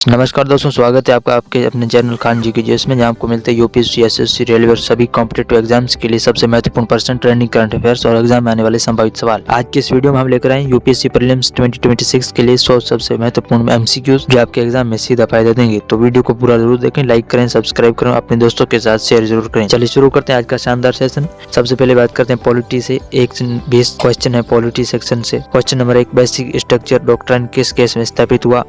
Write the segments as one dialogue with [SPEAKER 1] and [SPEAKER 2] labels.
[SPEAKER 1] नमस्कार दोस्तों, स्वागत है आपका आपके अपने चैनल खान जी के जिसमें जहां आपको मिलते हैं यूपीएससी, एसएससी, रेलवे और सभी कॉम्पिटिटिव एग्जाम्स के लिए सबसे महत्वपूर्ण % ट्रेंडिंग करंट अफेयर्स और एग्जाम में आने वाले संभावित सवाल। आज के इस वीडियो में हम लेकर आए यूपीएससी प्रीलिम्स 2026 के लिए 100 सबसे महत्वपूर्ण एमसीक्यूज जो आपके एग्जाम में सीधा फायदा देंगे। तो वीडियो को पूरा जरूर देखें, लाइक करें, सब्सक्राइब करें, अपने दोस्तों के साथ शेयर जरूर करें। चलिए शुरू करते हैं आज का शानदार सेशन। सबसे पहले बात करते हैं पॉलिटी से। 120 क्वेश्चन है पॉलिटी सेक्शन से। Question number 1, basic structure doctrine किस केस में स्थापित हुआ?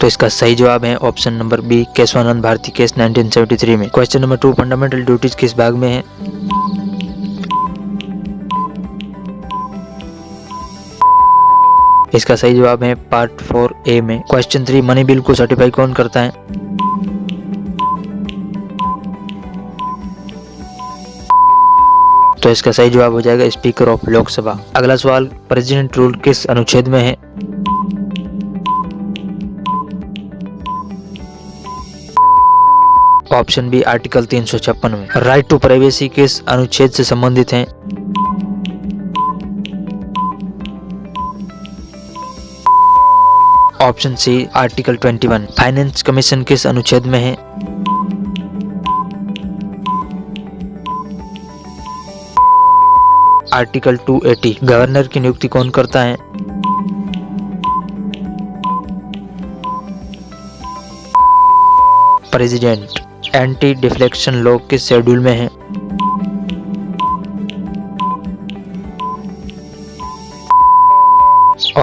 [SPEAKER 1] तो इसका सही जवाब है option number B, Kesavananda Bharati case 1973 में। क्वेश्चन नंबर 2, फंडामेंटल ड्यूटीज किस भाग में है? इसका सही जवाब है पार्ट 4A में। क्वेश्चन 3, मनी बिल को सर्टिफाई कौन करता है? तो इसका सही जवाब हो जाएगा स्पीकर ऑफ लोकसभा। अगला सवाल, प्रेसिडेंट रूल किस अनुच्छेद में है? ऑप्शन बी, आर्टिकल 356 में। राइट टू प्राइवेसी किस अनुच्छेद से संबंधित है? Option C, article 21। Finance commission किस अनुच्छेद में है? आर्टिकल 280। गवर्नर की नियुक्ति कौन करता है? प्रेसिडेंट। एंटी डिफ्लेक्शन लॉ किस शेड्यूल में है?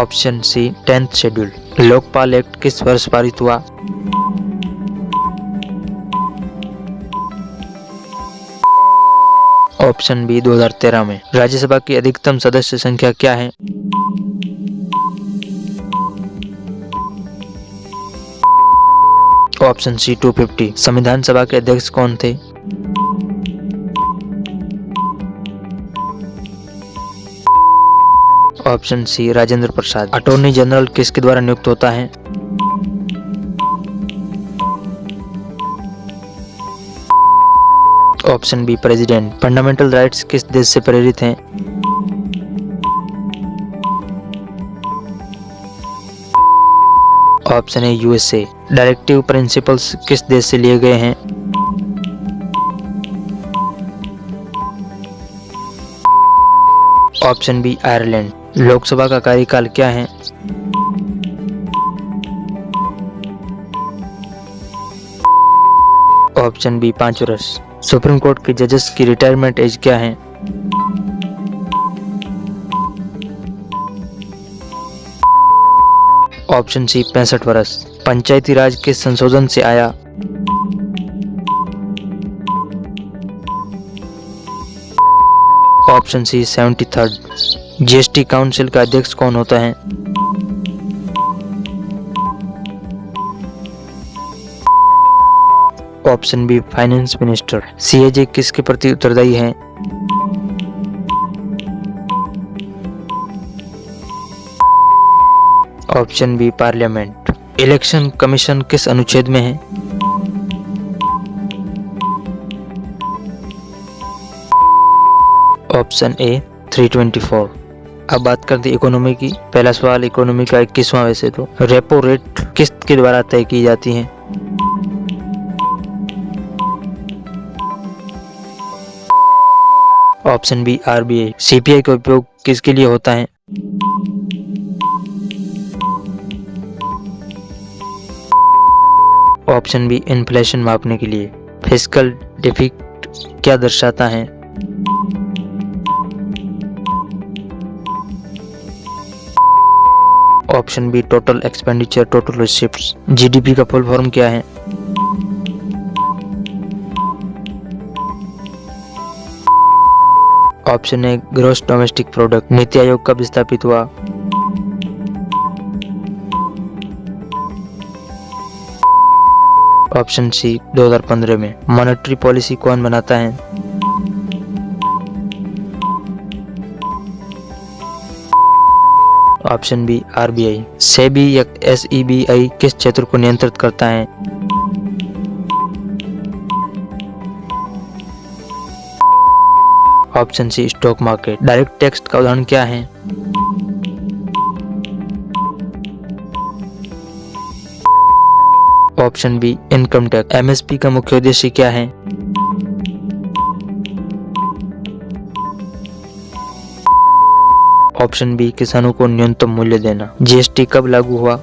[SPEAKER 1] Option C, 10th schedule. Lokpal act किस वर्ष पारित हुआ? ऑप्शन बी, 2013 में। राज्यसभा की अधिकतम सदस्य संख्या क्या है? Option C, 250। संविधान सभा के अध्यक्ष कौन थे? Option C, Rajendra Prasad. Attorney general किसके द्वारा नियुक्त होता है? Option B, president. Fundamental rights किस देश से प्रेरित हैं? ऑप्शन है यूएसए। डायरेक्टिव प्रिंसिपल्स किस देश से लिए गए हैं? Option B, Ireland. लोकसभा का कार्यकाल क्या है? ऑप्शन बी, 5 वर्ष। सुप्रीम कोर्ट के जजेस की रिटायरमेंट एज क्या है? ऑप्शन सी, 65 वर्ष। पंचायती राज किस संशोधन से आया? Option C, 73rd। GST council का अध्यक्ष कौन होता है? Option B, finance minister. CAG किसके प्रति उत्तरदायी है? Option B, parliament. Election commission किस अनुच्छेद में है? Option A, 324। अब बात करते हैं इकोनॉमी की। पहला सवाल इकोनॉमी का 21वां वैसे तो। रेपो रेट किस के द्वारा तय की जाती है? Option B, RBI. सीपीआई का उपयोग किसके लिए होता है? ऑप्शन बी, इन्फ्लेशन मापने के लिए। फिस्कल डेफिसिट क्या दर्शाता है? Option B, total expenditure, total receipts. GDP का फुल फॉर्म क्या है? Option A, gross domestic product. NITI Aayog कब स्थापित हुआ? ऑप्शन सी, 2015 में। मॉनेटरी पॉलिसी कौन बनाता है? Option B, RBI. सेबी या एसईबीआई किस क्षेत्र को नियंत्रित करता है? Option C, stock market. Direct tax का उदाहरण क्या है? Option B income tax. MSP का मुख्य उद्देश्य क्या है? ऑप्शन बी किसानों को न्यूनतम मूल्य देना। जीएसटी कब लागू हुआ?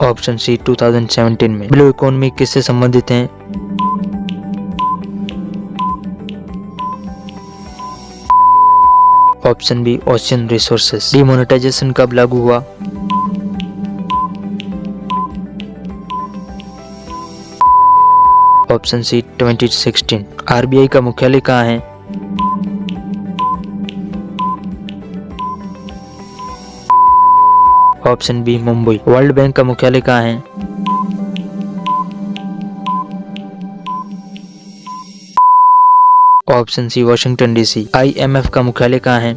[SPEAKER 1] ऑप्शन सी 2017 में। ब्लू इकोनॉमी किससे संबंधित है? Option B ocean resources. Demonetisation कब लागू हुआ? Option C 2016। आरबीआई का मुख्यालय कहाँ है? Option B Mumbai. World bank का मुख्यालय कहाँ है? Option C Washington DC. IMF का मुख्यालय कहाँ है?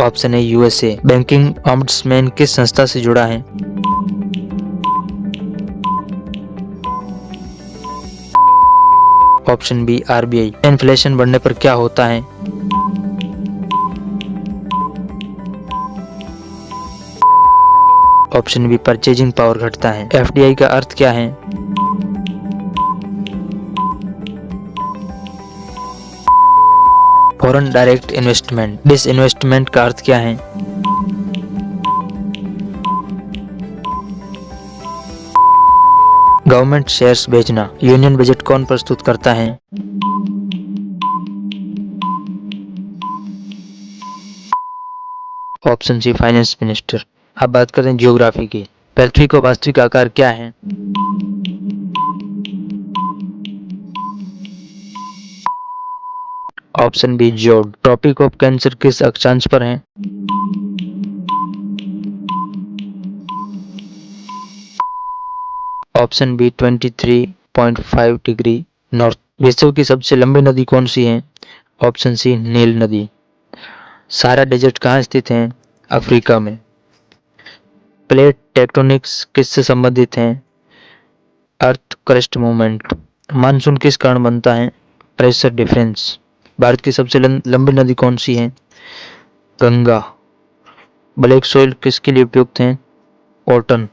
[SPEAKER 1] Option A USA. Banking ombudsman किस संस्था से जुड़ा है? Option B RBI. इन्फ्लेशन बढ़ने पर क्या होता है? ऑप्शन बी परचेजिंग पावर घटता है। एफडीआई का अर्थ क्या है? Foreign direct investment. डिसइन्वेस्टमेंट का अर्थ क्या है? गवर्नमेंट शेयर्स बेचना। यूनियन बजट कौन प्रस्तुत करता है? Option C finance minister. अब बात करते हैं ज्योग्राफी की। पृथ्वी का वास्तविक आकार क्या है? ऑप्शन बी जोड। ट्रॉपिक ऑफ कैंसर किस अक्षांश पर है? Option B 23.5 degree north. विश्व की सबसे लंबी नदी कौन सी है? ऑप्शन सी नील नदी। सारा डेजर्ट कहाँ स्थित है? अफ्रीका में। प्लेट टेक्टोनिक्स किससे संबंधित हैं? Earth crust movement. मानसून किस कारण बनता है? Pressure difference. भारत की सबसे लंबी नदी कौन सी है? गंगा। ब्लैक सोइल किसके लिए उपयुक्त है? कॉटन।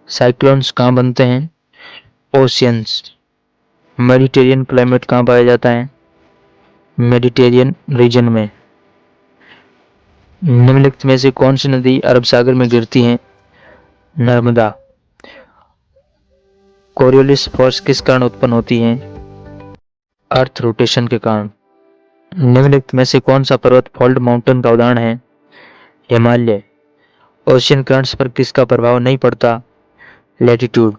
[SPEAKER 1] साइक्लोन्स कहाँ बनते हैं? ओशियंस। मेडिटेरियन क्लाइमेट कहाँ पाया जाता है? मेडिटेरियन रीजन में। निम्नलिखित में से कौन सी नदी अरब सागर में गिरती है? नर्मदा। कोरियोलिस फोर्स किस कारण उत्पन्न होती है? अर्थ रोटेशन के कारण। निम्नलिखित में से कौन सा पर्वत फोल्ड माउंटेन का उदाहरण है? हिमालय। ओशियन करंट्स पर किसका प्रभाव नहीं पड़ता? लैटिट्यूड।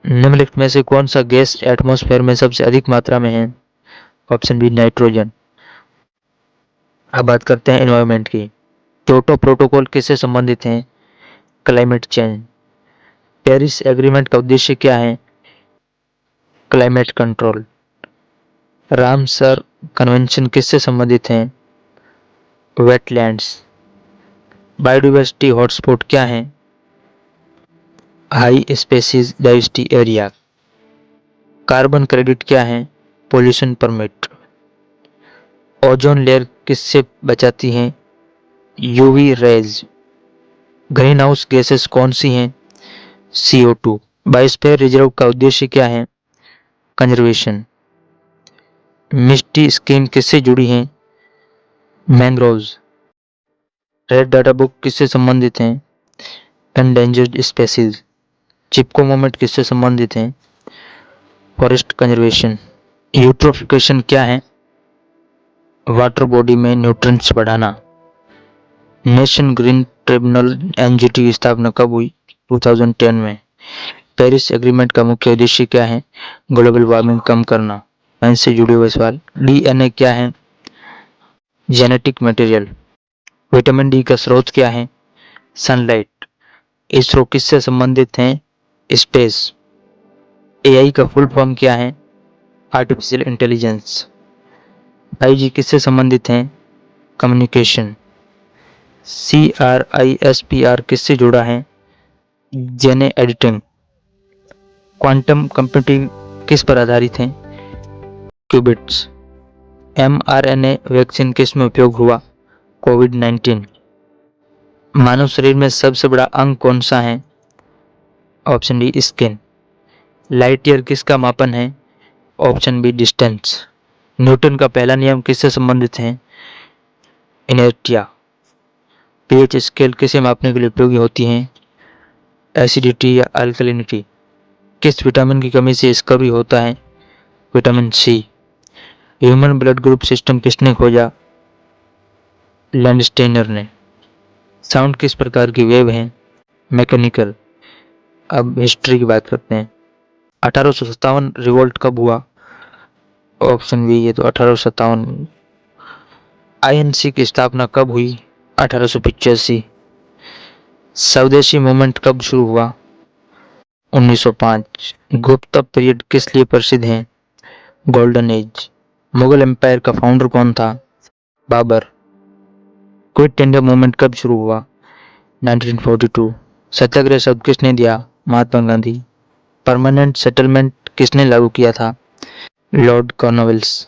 [SPEAKER 1] निम्नलिखित में से कौन सा गैस एटमॉस्फेयर में सबसे अधिक मात्रा में है? Option B nitrogen. अब बात करते हैं एनवायरनमेंट की। क्योटो प्रोटोकॉल किससे संबंधित है? Climate change. पेरिस एग्रीमेंट का उद्देश्य क्या है? Climate control. रामसर कन्वेंशन किससे संबंधित है? वेटलैंड्स। बायोडाइवर्सिटी हॉटस्पॉट क्या है? High species diversity area. Carbon credit क्या है? Pollution permit. ओजोन लेयर किससे बचाती है? UV rays. Green house gases कौन सी हैं? CO2। बायोस्फीयर रिजर्व का उद्देश्य क्या है? कंजर्वेशन। मिस्टी स्कीम किससे जुड़ी है? मैंग्रोव्स। रेड डाटा बुक किससे संबंधित है? Endangered species. चिपको मूवमेंट किससे संबंधित है? Forest conservation. यूट्रोफिकेशन क्या है? वाटर बॉडी में न्यूट्रिएंट्स बढ़ाना। नेशन ग्रीन ट्रिब्यूनल NGT की स्थापना कब हुई? 2010 में। पेरिस एग्रीमेंट का मुख्य उद्देश्य क्या है? ग्लोबल वार्मिंग कम करना। साइंस से जुड़े हुए सवाल। DNA क्या है? Genetic material. विटामिन डी का स्रोत क्या है? सनलाइट। इसरो किससे संबंधित है? स्पेस। AI का फुल फॉर्म क्या है? Artificial intelligence. 5G किससे संबंधित है? कम्युनिकेशन। CRISPR किससे जुड़ा है? जेने एडिटिंग। क्वांटम कंप्यूटिंग किस पर आधारित है? क्यूबिट्स। mRNA वैक्सीन किस में उपयोग हुआ? कोविड-19। मानव शरीर में सबसे बड़ा अंग कौन सा है? Option D skin. Light year किसका मापन है? Option B distance. न्यूटन का पहला नियम किससे संबंधित है? इनर्टिया। पीएच स्केल किसे मापने के लिए उपयोगी होती है? एसिडिटी या अल्कलिनिटी। किस विटामिन की कमी से स्कर्वी होता है? Vitamin C. Human blood group system किसने खोजा? लैंडस्टेनर ने। साउंड किस प्रकार की वेव है? मैकेनिकल। अब हिस्ट्री की बात करते हैं। 1857 रिवोल्ट कब हुआ? ऑप्शन बी, ये तो 1857। आईएनसी की स्थापना कब हुई? 1885। स्वदेशी मूवमेंट कब शुरू हुआ? 1905। गुप्त पीरियड किस लिए प्रसिद्ध है? Golden age. मुगल एम्पायर का फाउंडर कौन था? बाबर। क्विट इंडिया मूवमेंट कब शुरू हुआ? 1942। सत्याग्रह शब्द किसने दिया? महात्मा गांधी। परमानेंट सेटलमेंट किसने लागू किया था? Lord Cornwallis.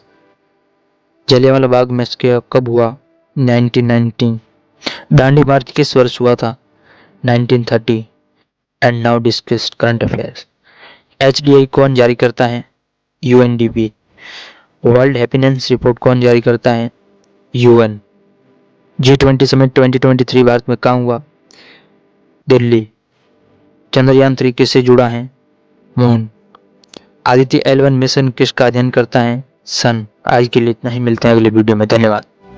[SPEAKER 1] Jallianwala Bagh massacre कब हुआ? 1919। दांडी मार्च किस वर्ष हुआ था? 1930। And now discussed current affairs. HDI कौन जारी करता है? यूएनडीपी। वर्ल्ड हैप्पीनेस रिपोर्ट कौन जारी करता है? यूएन। G20 समिट 2023 भारत में कहाँ हुआ? दिल्ली। चंद्रयान 3 किससे जुड़ा है? मून। आदित्य L1 मिशन किसका अध्ययन करता है? सन। आज के लिए इतना ही, मिलते हैं अगले वीडियो में। धन्यवाद।